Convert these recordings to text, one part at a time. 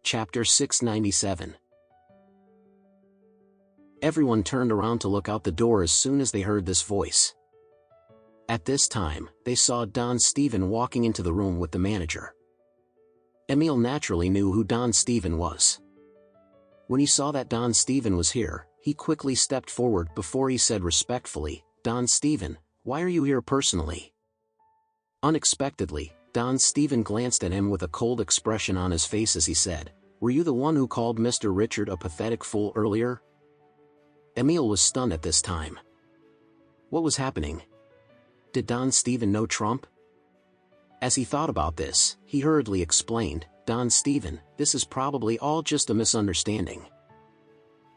Chapter 697. Everyone turned around to look out the door as soon as they heard this voice. At this time, they saw Don Stephen walking into the room with the manager. Emil naturally knew who Don Stephen was. When he saw that Don Stephen was here, he quickly stepped forward before he said respectfully, "Don Stephen, why are you here personally?" Unexpectedly, Don Stephen glanced at him with a cold expression on his face as he said, "Were you the one who called Mr. Richard a pathetic fool earlier?" Emil was stunned at this time. What was happening? Did Don Stephen know Trump? As he thought about this, he hurriedly explained, "Don Stephen, this is probably all just a misunderstanding.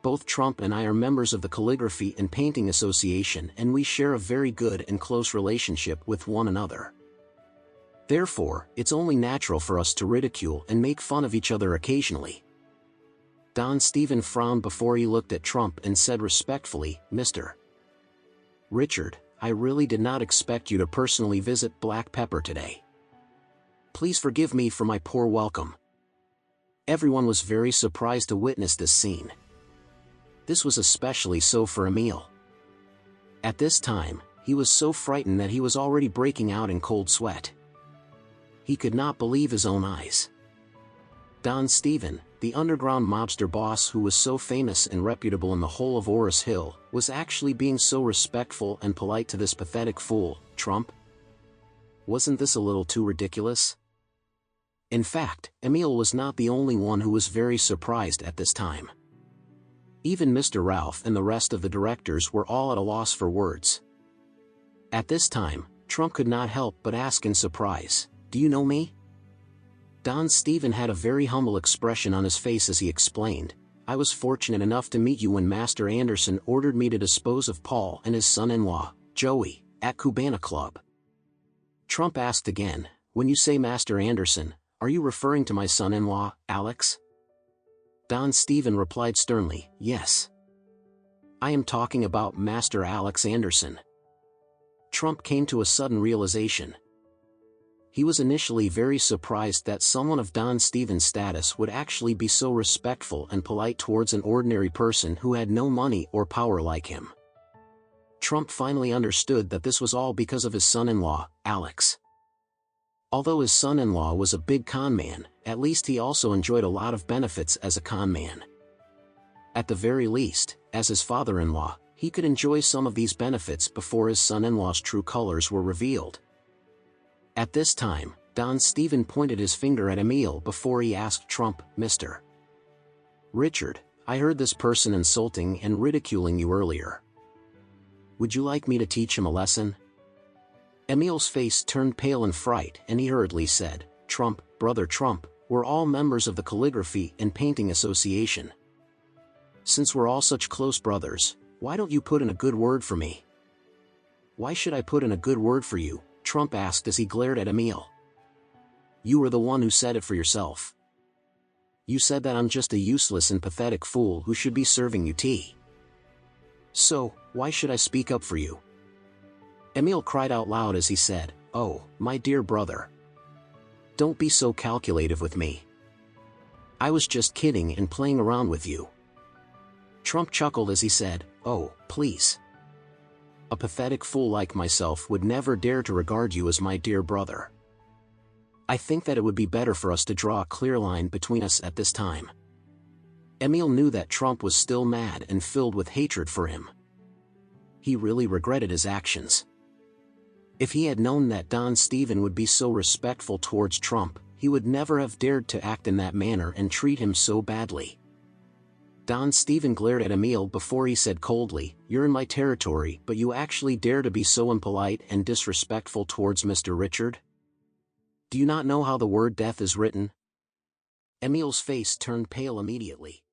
Both Trump and I are members of the Calligraphy and Painting Association, and we share a very good and close relationship with one another. Therefore, it's only natural for us to ridicule and make fun of each other occasionally." Don Stephen frowned before he looked at Trump and said respectfully, "Mr. Richard, I really did not expect you to personally visit Black Pepper today. Please forgive me for my poor welcome." Everyone was very surprised to witness this scene. This was especially so for Emil. At this time, he was so frightened that he was already breaking out in cold sweat. He could not believe his own eyes. Don Stephen, the underground mobster boss who was so famous and reputable in the whole of Oris Hill, was actually being so respectful and polite to this pathetic fool, Trump? Wasn't this a little too ridiculous? In fact, Emil was not the only one who was very surprised at this time. Even Mr. Ralph and the rest of the directors were all at a loss for words. At this time, Trump could not help but ask in surprise, "Do you know me?" Don Stephen had a very humble expression on his face as he explained, "I was fortunate enough to meet you when Master Anderson ordered me to dispose of Paul and his son-in-law, Joey, at Cubana Club." Trump asked again, "When you say Master Anderson, are you referring to my son-in-law, Alex?" Don Stephen replied sternly, "Yes. I am talking about Master Alex Anderson." Trump came to a sudden realization. He was initially very surprised that someone of Don Stephen's status would actually be so respectful and polite towards an ordinary person who had no money or power like him. Trump finally understood that this was all because of his son-in-law, Alex. Although his son-in-law was a big con man, at least he also enjoyed a lot of benefits as a con man. At the very least, as his father-in-law, he could enjoy some of these benefits before his son-in-law's true colors were revealed. At this time, Don Stephen pointed his finger at Emil before he asked Trump, "Mr. Richard, I heard this person insulting and ridiculing you earlier. Would you like me to teach him a lesson?" Emil's face turned pale in fright and he hurriedly said, "Trump, brother Trump, we're all members of the Calligraphy and Painting Association. Since we're all such close brothers, why don't you put in a good word for me?" "Why should I put in a good word for you?" Trump asked as he glared at Emil. "You were the one who said it for yourself. You said that I'm just a useless and pathetic fool who should be serving you tea. So, why should I speak up for you?" Emil cried out loud as he said, "Oh, my dear brother. Don't be so calculative with me. I was just kidding and playing around with you." Trump chuckled as he said, "Oh, please. A pathetic fool like myself would never dare to regard you as my dear brother. I think that it would be better for us to draw a clear line between us at this time." Emil knew that Trump was still mad and filled with hatred for him. He really regretted his actions. If he had known that Don Stephen would be so respectful towards Trump, he would never have dared to act in that manner and treat him so badly. Don Stephen glared at Emil before he said coldly, "You're in my territory, but you actually dare to be so impolite and disrespectful towards Mr. Richard? Do you not know how the word death is written?" Emil's face turned pale immediately.